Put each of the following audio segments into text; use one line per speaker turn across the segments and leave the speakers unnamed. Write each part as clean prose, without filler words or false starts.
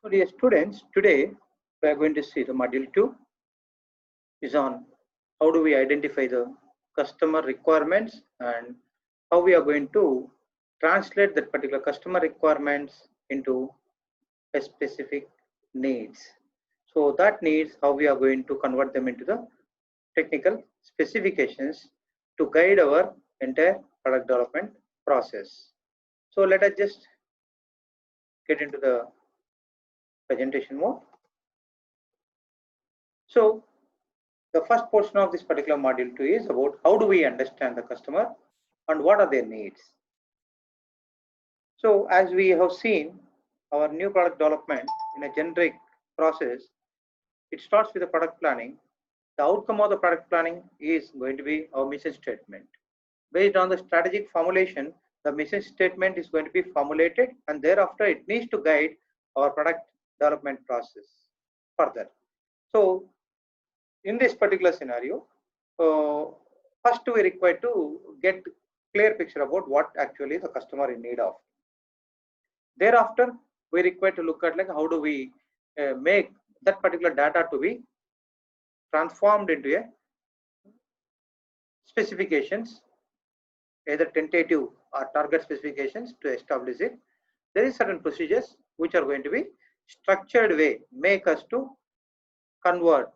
So dear students, today we are going to see the module 2 is on how do we identify the customer requirements and how we are going to translate that particular customer requirements into a specific needs. So that needs how we are going to convert them into the technical specifications to guide our entire product development process. So let us just get into the presentation mode. So the first portion of this particular module 2 is about how do we understand the customer and what are their needs. So as we have seen, our new product development in a generic process, it starts with the product planning. The outcome of the product planning is going to be our mission statement. Based on the strategic formulation, the mission statement is going to be formulated, and thereafter it needs to guide our product development process further. So in this particular scenario, first we require to get clear picture about what actually the customer in need of. Thereafter, we require to look at like how do we make that particular data to be transformed into a specifications, either tentative or target specifications to establish it. There is certain procedures which are going to be structured way make us to convert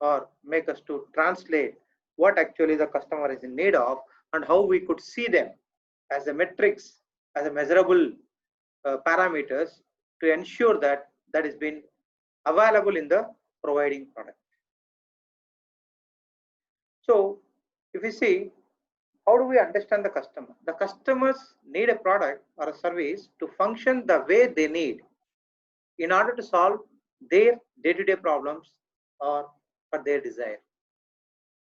or make us to translate what actually the customer is in need of and how we could see them as a metrics, as a measurable parameters to ensure that that is been available in the providing product. So if you see, how do we understand the customer? The customers need a product or a service to function the way they need in order to solve their day-to-day problems or for their desire.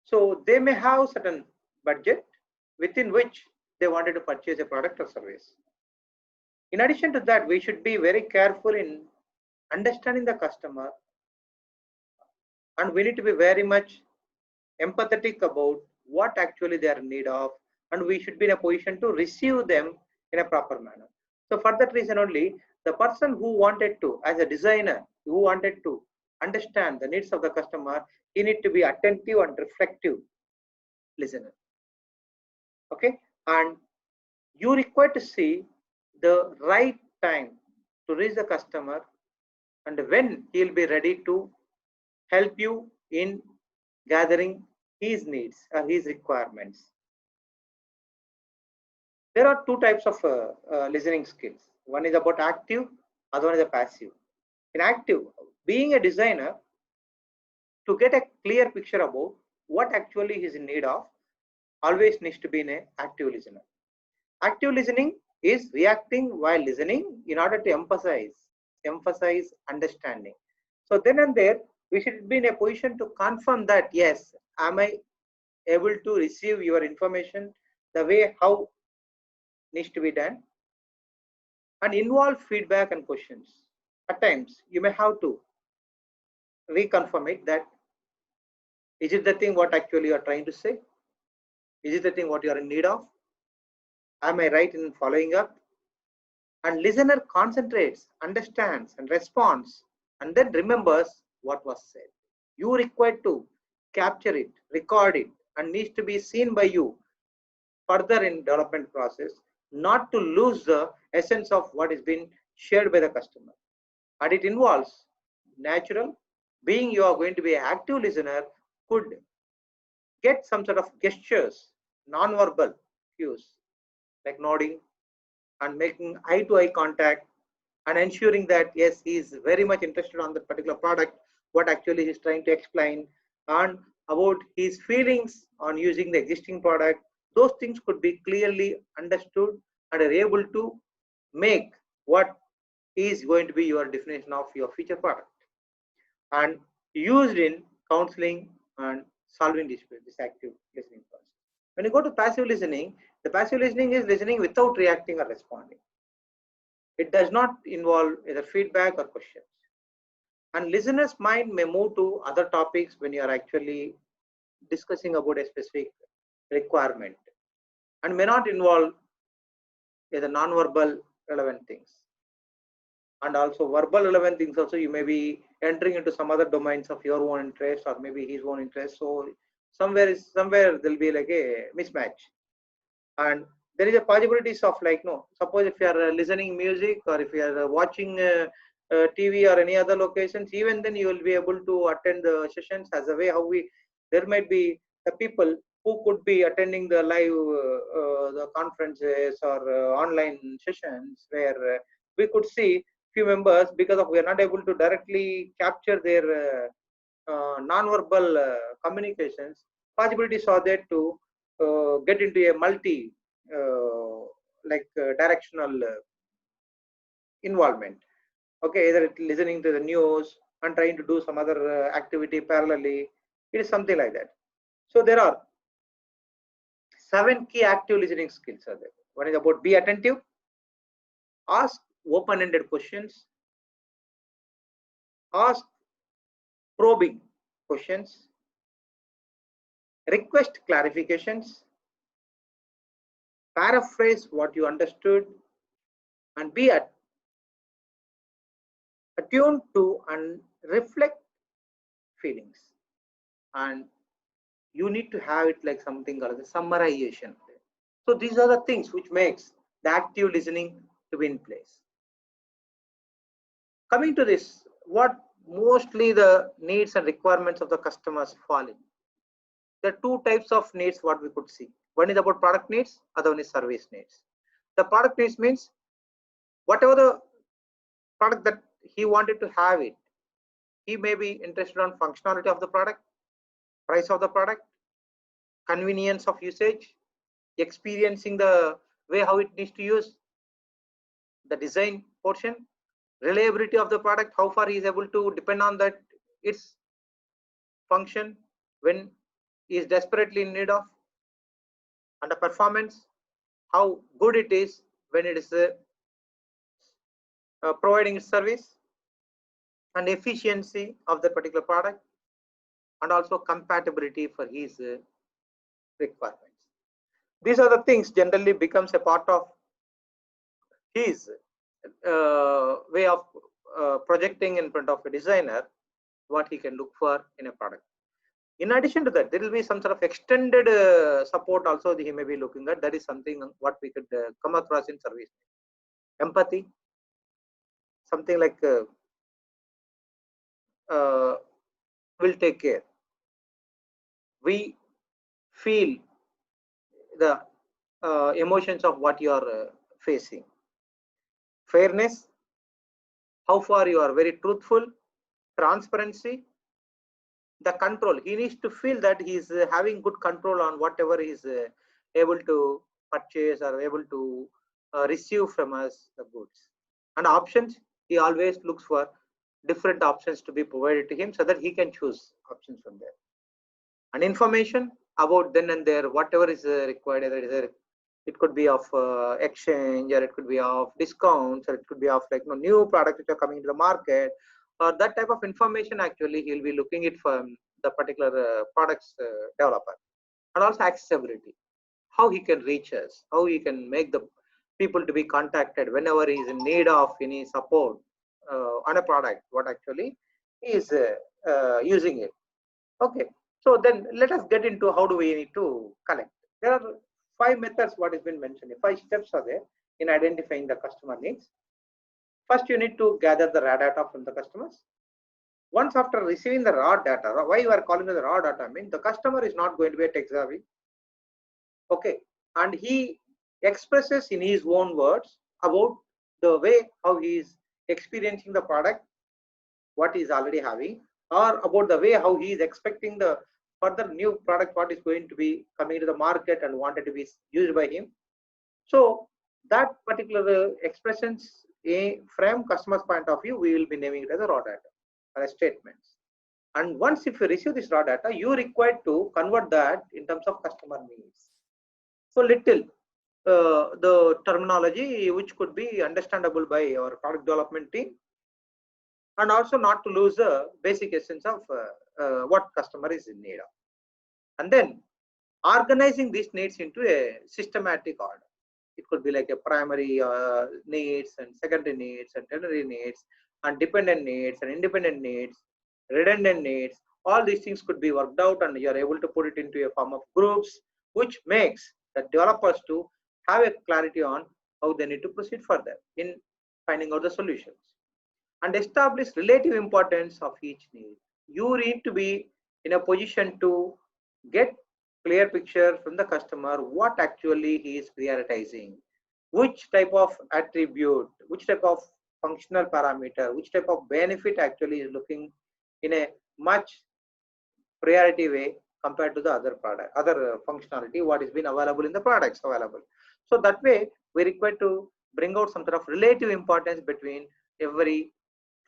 So they may have certain budget within which they wanted to purchase a product or service. In addition to that, we should be very careful in understanding the customer, and we need to be very much empathetic about what actually they are in need of, and we should be in a position to receive them in a proper manner. So for that reason only, the person who wanted to, as a designer, who wanted to understand the needs of the customer, he need to be attentive and reflective listener. Okay, and you require to see the right time to reach the customer and when he'll be ready to help you in gathering his needs or his requirements. There are two types of listening skills. One is about active, other one is a passive. In active, being a designer, to get a clear picture about what actually he is in need of, always needs to be an active listener. Active listening is reacting while listening in order to emphasize understanding. So then and there, we should be in a position to confirm that yes, am I able to receive your information the way how needs to be done, and involve feedback and questions. At times, you may have to reconfirm it that is it the thing what actually you are trying to say? Is it the thing what you are in need of? Am I right in following up? And listener concentrates, understands and responds and then remembers what was said. You require to capture it, record it, and needs to be seen by you further in development process, not to lose the essence of what is being shared by the customer. And it involves natural, being you are going to be an active listener, could get some sort of gestures, non-verbal cues like nodding and making eye-to-eye contact and ensuring that yes, he is very much interested on the particular product, what actually he is trying to explain, and about his feelings on using the existing product. Those things could be clearly understood and are able to make what is going to be your definition of your future product and used in counseling and solving disputes, this active listening process. When you go to passive listening, the passive listening is listening without reacting or responding. It does not involve either feedback or questions. And listener's mind may move to other topics when you are actually discussing about a specific requirement and may not involve either non-verbal relevant things. and also verbal relevant things also. You may be entering into some other domains of your own interest or maybe his own interest. So somewhere there'll be like a mismatch, and there is a possibilities of like, no, suppose if you are listening music or if you are watching TV or any other locations, even then you will be able to attend the sessions as a way how we, there might be the people who could be attending the live the conferences or online sessions where we could see few members, because of we are not able to directly capture their non-verbal communications. Possibilities are there to get into a multi directional involvement. Okay, either listening to the news and trying to do some other activity parallelly. It is something like that. So there are 7 key active listening skills are there. One is about be attentive, ask open-ended questions, ask probing questions, request clarifications, paraphrase what you understood, and be attuned to and reflect feelings. And you need to have it like something called the summarization. So these are the things which makes the active listening to be in place. Coming to this, what mostly the needs and requirements of the customers fall in. There are 2 types of needs what we could see. One is about product needs, other one is service needs. The product needs means whatever the product that he wanted to have it, he may be interested on functionality of the product, price of the product, convenience of usage, experiencing the way how it needs to use, the design portion, reliability of the product, how far he is able to depend on that, its function when he is desperately in need of, and the performance, how good it is when it is providing its service, and efficiency of the particular product, and also compatibility for his requirements. These are the things generally becomes a part of his way of projecting in front of a designer what he can look for in a product. In addition to that, there will be some sort of extended support also that he may be looking at. That is something what we could come across in service. Empathy, something like will take care. We feel the emotions of what you are facing. Fairness, how far you are very truthful. Transparency, the control, he needs to feel that he is having good control on whatever he is able to purchase or able to receive from us the goods. And options, he always looks for different options to be provided to him so that he can choose options from there. And information about then and there, whatever is required, either it could be of exchange, or it could be of discounts, or it could be of like new products which are coming into the market, or that type of information. Actually, he'll be looking it from the particular products developer. And also accessibility, how he can reach us, how he can make the people to be contacted whenever he is in need of any support on a product, what actually he is using it. Okay, so then let us get into how do we need to collect. There are 5 methods what has been mentioned. 5 steps are there in identifying the customer needs. First, you need to gather the raw data from the customers. Once after receiving the raw data, why you are calling it the raw data means the customer is not going to be a tech savvy. Okay, and he expresses in his own words about the way how he is experiencing the product, what he is already having, or about the way how he is expecting the further new product what is going to be coming to the market and wanted to be used by him. So that particular expressions from customer's point of view, we will be naming it as a raw data or as statements. And once if you receive this raw data, you are required to convert that in terms of customer needs. So little the terminology which could be understandable by our product development team, and also not to lose the basic essence of what customer is in need of. And then organizing these needs into a systematic order. It could be like a primary needs and secondary needs and tertiary needs and dependent needs and independent needs, redundant needs. All these things could be worked out, and you are able to put it into a form of groups, which makes the developers to have a clarity on how they need to proceed further in finding out the solutions, and establish relative importance of each need. You need to be in a position to get clear picture from the customer what actually he is prioritizing, which type of attribute, which type of functional parameter, which type of benefit actually is looking in a much priority way compared to the other product, other functionality what is been available in the products available. So that way we require to bring out some sort of relative importance between every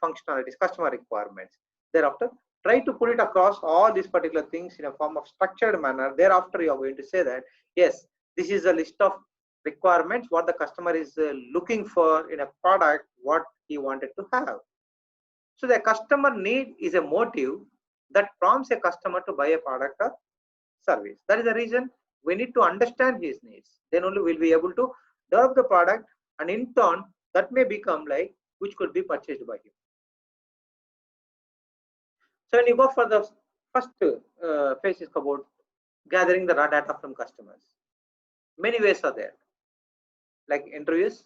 functionalities, customer requirements. Thereafter, try to put it across all these particular things in a form of structured manner. Thereafter, you are going to say that yes, this is a list of requirements what the customer is looking for in a product, what he wanted to have. So the customer need is a motive that prompts a customer to buy a product or service. That is the reason we need to understand his needs. Then only we'll be able to develop the product, and in turn that may become like which could be purchased by him. So when you go for the first phase is about gathering the raw data from customers. Many ways are there, like interviews,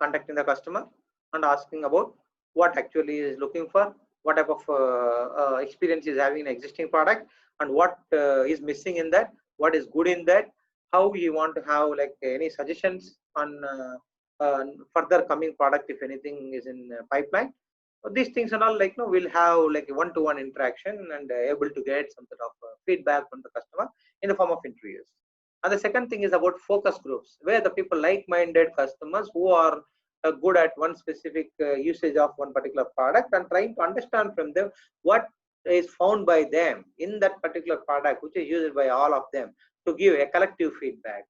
contacting the customer and asking about what actually is looking for, what type of experience is having an existing product, and what is missing in that, what is good in that, how you want to have like any suggestions on further coming product if anything is in pipeline. These things and all, like, we'll have like a one-to-one interaction and able to get some sort of feedback from the customer in the form of interviews. And the second thing is about focus groups, where the people like-minded customers who are good at one specific usage of one particular product, and trying to understand from them what is found by them in that particular product which is used by all of them, to give a collective feedback.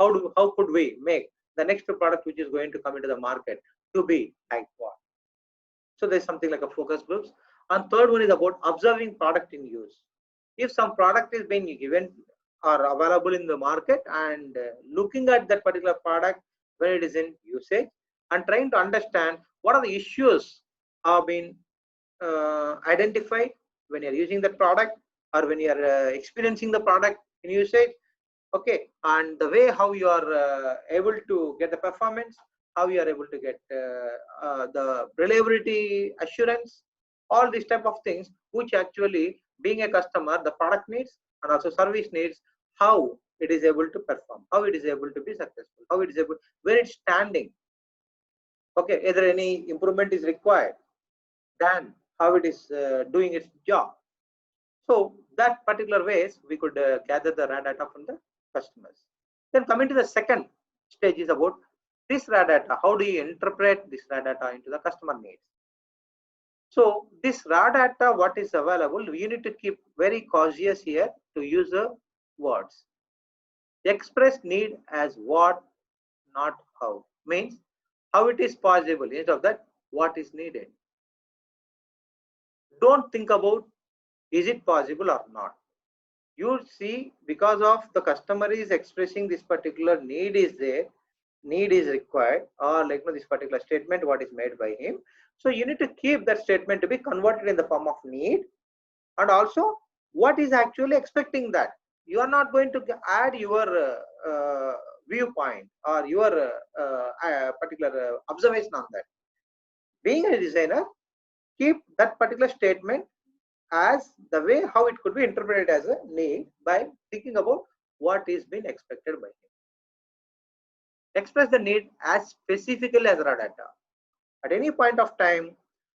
How could we make the next product which is going to come into the market to be like what? So there's something like a focus groups. And third one is about observing product in use. If some product is being given or available in the market, and looking at that particular product when it is in usage, and trying to understand what are the issues have been identified when you're using that product, or when you're experiencing the product in usage. Okay, and the way how you are able to get the performance, how you are able to get the reliability assurance, all these type of things which actually being a customer the product needs and also service needs, how it is able to perform, how it is able to be successful, how it is able, where it's standing. Okay, either any improvement is required, then how it is doing its job. So that particular ways we could gather the raw data from the customers. Then coming to the second stage is about this raw data. How do you interpret this raw data into the customer needs? So this raw data, what is available, you need to keep very cautious here to use the words. Express need as what, not how. Means how it is possible, instead of that what is needed. Don't think about is it possible or not. You see, because of the customer is expressing this particular need is there, need is required, or like this particular statement what is made by him. So you need to keep that statement to be converted in the form of need, and also what is actually expecting that. You are not going to add your viewpoint or your particular observation on that. Being a designer, keep that particular statement as the way how it could be interpreted as a need by thinking about what is being expected by him. Express the need as specifically as raw data. At any point of time,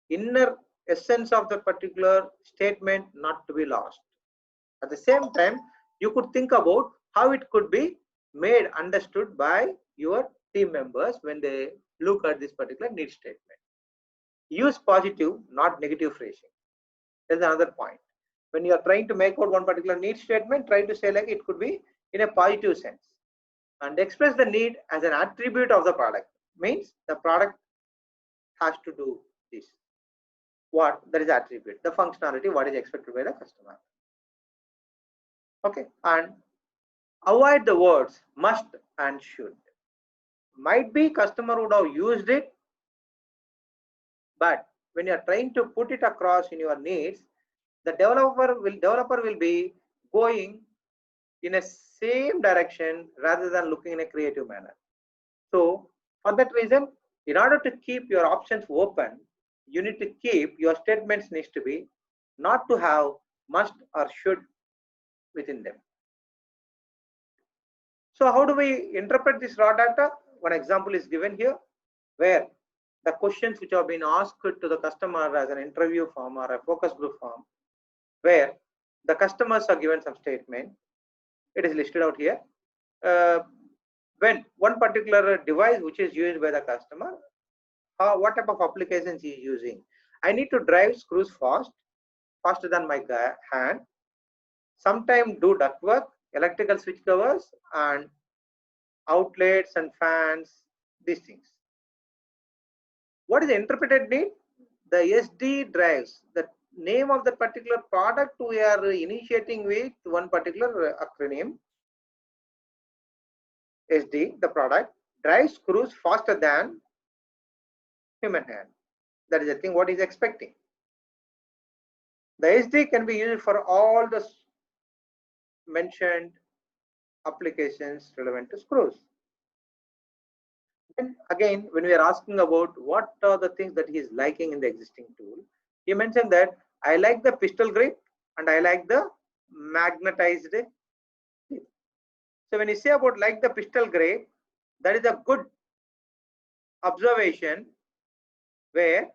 inner essence of the particular statement not to be lost. At the same time, you could think about how it could be made understood by your team members when they look at this particular need statement. Use positive, not negative phrasing. That's another point. When you are trying to make out one particular need statement, try to say like it could be in a positive sense. And express the need as an attribute of the product. Means the product has to do this. What? That is attribute. The functionality, what is expected by the customer. Okay. And avoid the words must and should. Might be customer would have used it, but when you are trying to put it across in your needs, the developer will be going in a same direction rather than looking in a creative manner. So for that reason, in order to keep your options open, you need to keep your statements needs to be not to have must or should within them. So how do we interpret this raw data? One example is given here, where the questions which have been asked to the customer as an interview form or a focus group form, where the customers are given some statement. It is listed out here. When one particular device which is used by the customer, what type of applications he is using. I need to drive screws faster than my hand. Sometimes do ductwork, electrical switch covers, and outlets and fans, these things. What is the interpreted need? The SD drives, the name of the particular product we are initiating with one particular acronym. SD, the product, drives screws faster than human hand. That is the thing what is expecting. The SD can be used for all the mentioned applications relevant to screws. Then again, when we are asking about what are the things that he is liking in the existing tool, he mentioned that I like the pistol grip and I like the magnetized grip. So when you say about like the pistol grip, that is a good observation where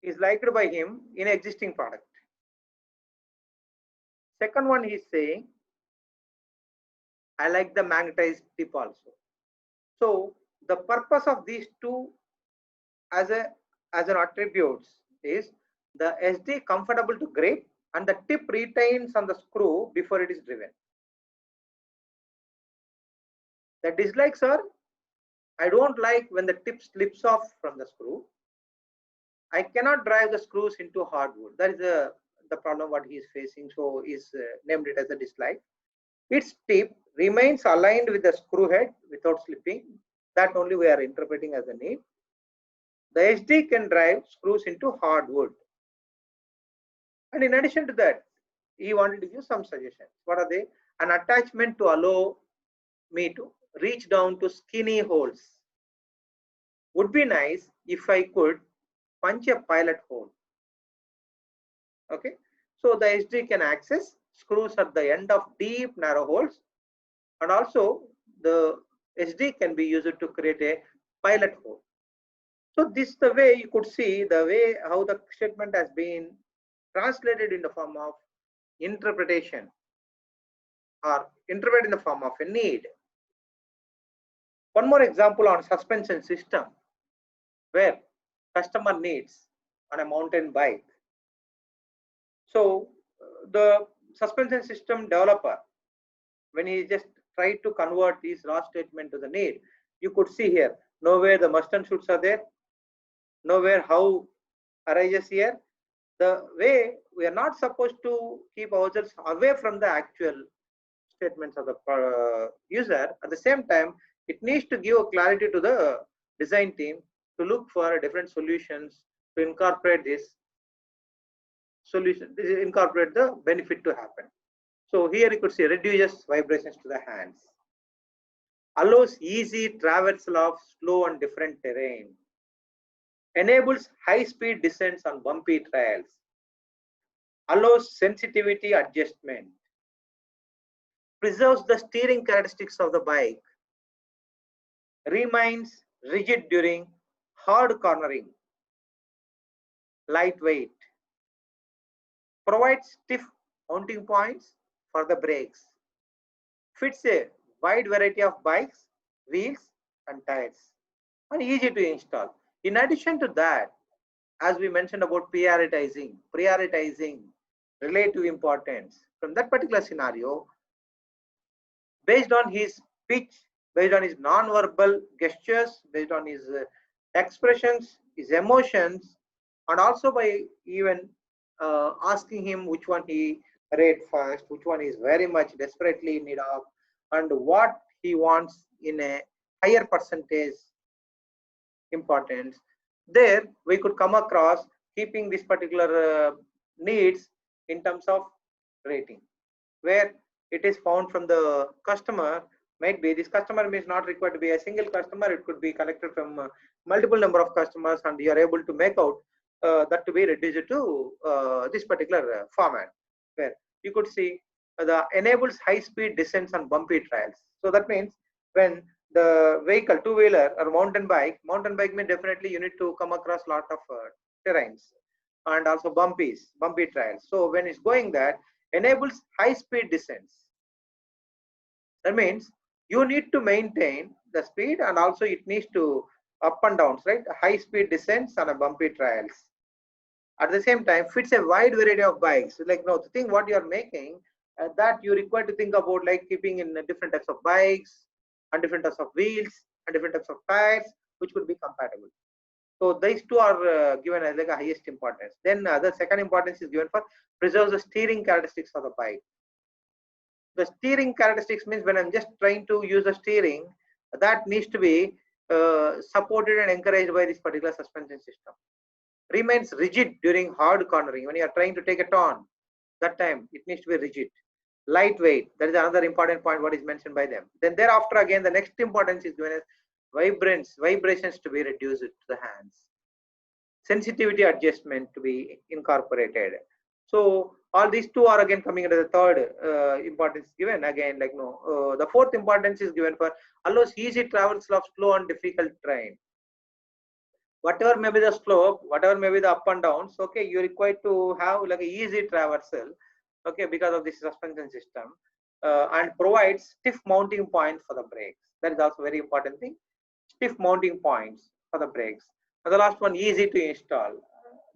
is liked by him in existing product. Second one he is saying, I like the magnetized tip also. So the purpose of these two as an attributes is the SD comfortable to grip and the tip retains on the screw before it is driven. The dislikes are, I don't like when the tip slips off from the screw. I cannot drive the screws into hardwood. That is the problem what he is facing. So he's named it as a dislike. Its tip remains aligned with the screw head without slipping. That only we are interpreting as a need. The SD can drive screws into hardwood. And in addition to that, he wanted to give some suggestions. What are they? An attachment to allow me to reach down to skinny holes. Would be nice if I could punch a pilot hole. Okay, so the SD can access screws at the end of deep narrow holes, and also the SD can be used to create a pilot hole. So this is the way you could see the way how the statement has been translated in the form of interpretation or interpret in the form of a need. One more example on suspension system, where customer needs on a mountain bike. So the suspension system developer, when he just tried to convert his raw statement to the need, you could see here, nowhere the must and shoulds are there, nowhere how arises here. The way we are not supposed to keep ourselves away from the actual statements of the user. At the same time, it needs to give a clarity to the design team to look for different solutions to incorporate this solution, incorporate the benefit to happen. So here you could see reduces vibrations to the hands, allows easy traversal of slow and different terrain, enables high-speed descents on bumpy trails, allows sensitivity adjustment, preserves the steering characteristics of the bike, remains rigid during hard cornering, lightweight, provides stiff mounting points for the brakes, fits a wide variety of bikes, wheels and tires, and easy to install. In addition to that, as we mentioned about prioritizing relative importance, from that particular scenario, based on his speech, based on his non-verbal gestures, based on his expressions, his emotions, and also by even asking him which one he read first, which one is very much desperately in need of, and what he wants in a higher percentage importance, there we could come across keeping this particular needs in terms of rating, where it is found from the customer. Might be this customer is not required to be a single customer, it could be collected from multiple number of customers, and you are able to make out that to be reduced to this particular format, where you could see the enables high speed descents and bumpy trails. So that means when the vehicle, two-wheeler or mountain bike means definitely you need to come across lot of terrains and also bumpy trails. So when it's going that enables high speed descents, that means you need to maintain the speed, and also it needs to up and downs, right? High speed descents on a bumpy trails. At the same time, fits a wide variety of bikes. Like now, the thing what you are making, that you require to think about, like keeping in different types of bikes and different types of wheels and different types of tires, which could be compatible. So these two are given as like a highest importance. Then the second importance is given for preserves the steering characteristics of the bike. The steering characteristics means when I'm just trying to use the steering, that needs to be supported and encouraged by this particular suspension system. Remains rigid during hard cornering. When you are trying to take a turn, that time it needs to be rigid. Lightweight, that is another important point what is mentioned by them. Then thereafter again the next importance is given as vibrations to be reduced to the hands. Sensitivity adjustment to be incorporated. So all these two are again coming into the third importance given again, like no, the fourth importance is given for allows easy traversal of slow and difficult terrain. Whatever may be the slope, whatever may be the up and downs, okay, you're required to have like a easy traversal, okay, because of this suspension system, and provides stiff mounting points for the brakes. That is also very important thing. Stiff mounting points for the brakes. And the last one, easy to install.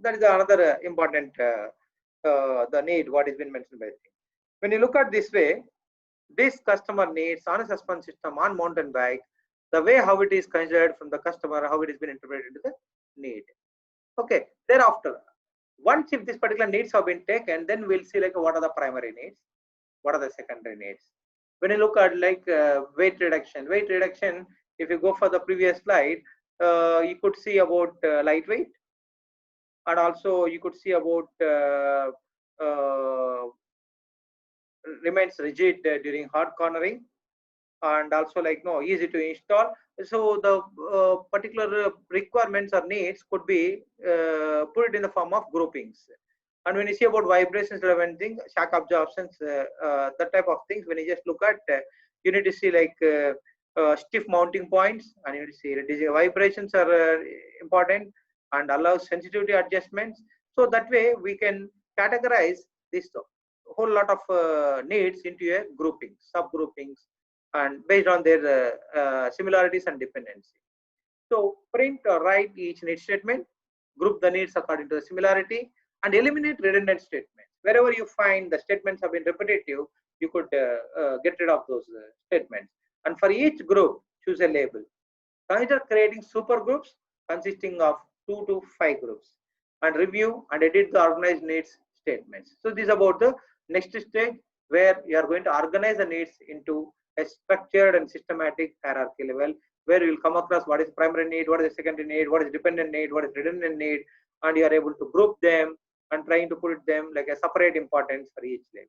That is another important the need what has been mentioned by the thing. When you look at this way, this customer needs on a suspension system on mountain bike, the way how it is considered from the customer, how it has been interpreted into the need. Okay, thereafter, once if this particular needs have been taken, then we'll see like what are the primary needs, what are the secondary needs. When you look at like weight reduction, if you go for the previous slide, you could see about lightweight, and also you could see about remains rigid during hard cornering, and also like no easy to install. So the particular requirements or needs could be put it in the form of groupings. And when you see about vibrations relevant thing, shock absorptions, that type of things, when you just look at, you need to see like stiff mounting points, and you need to see reducing vibrations are important, and allow sensitivity adjustments. So that way we can categorize this whole lot of needs into a grouping, subgroupings, and based on their similarities and dependency. So print or write each need statement, group the needs according to the similarity, and eliminate redundant statements. Wherever you find the statements have been repetitive, you could get rid of those statements. And for each group, choose a label. Consider creating super groups consisting of 2 to 5 groups, and review and edit the organized needs statements. So this is about the next stage, where you are going to organize the needs into a structured and systematic hierarchy level, where you will come across what is primary need, what is the secondary need, what is dependent need, what is redundant need, and you are able to group them and trying to put them like a separate importance for each label.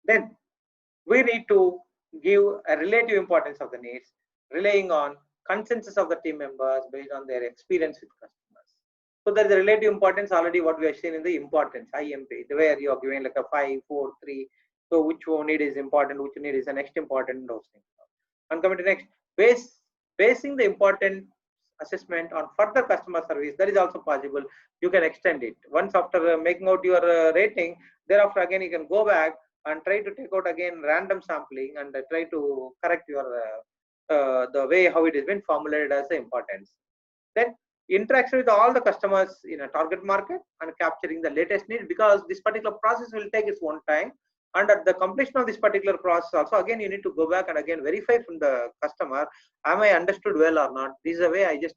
Then we need to give a relative importance of the needs, relying on consensus of the team members based on their experience with customers. So there is a relative importance already what we have seen in the importance, IMP, where you are giving like a 5, 4, 3. So which one need is important, which need is the next important, those things. And coming to next, basing the important assessment on further customer service, that is also possible. You can extend it. Once after making out your rating, thereafter again you can go back and try to take out again random sampling and try to correct your the way how it has been formulated as the importance. Then interaction with all the customers in a target market and capturing the latest need, because this particular process will take its own time. And at the completion of this particular process also, again you need to go back and again verify from the customer, am I understood well or not? This is the way I just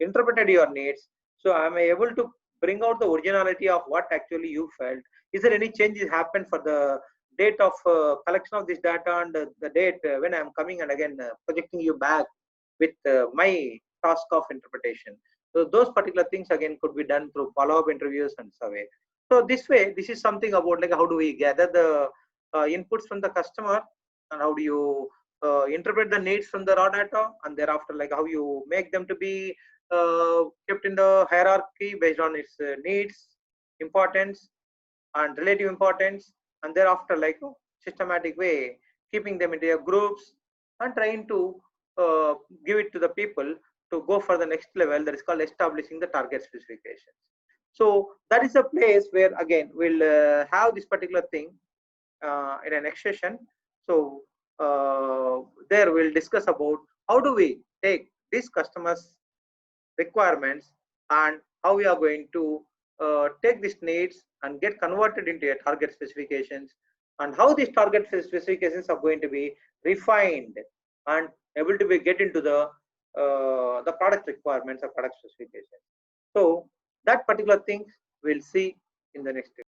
interpreted your needs. So am I able to bring out the originality of what actually you felt? Is there any changes happened for the date of collection of this data and the date when I am coming and again projecting you back with my task of interpretation. So those particular things again could be done through follow-up interviews and survey. So this way, this is something about like how do we gather the inputs from the customer, and how do you interpret the needs from the raw data, and thereafter like how you make them to be kept in the hierarchy based on its needs, importance, and relative importance, and thereafter like systematic way keeping them into your groups and trying to give it to the people to go for the next level, that is called establishing the target specifications. So that is a place where again we'll have this particular thing in a next session. So there we'll discuss about how do we take these customers requirements and how we are going to take these needs and get converted into a target specifications, and how these target specifications are going to be refined and able to be get into the product requirements or product specifications. So that particular things we'll see in the next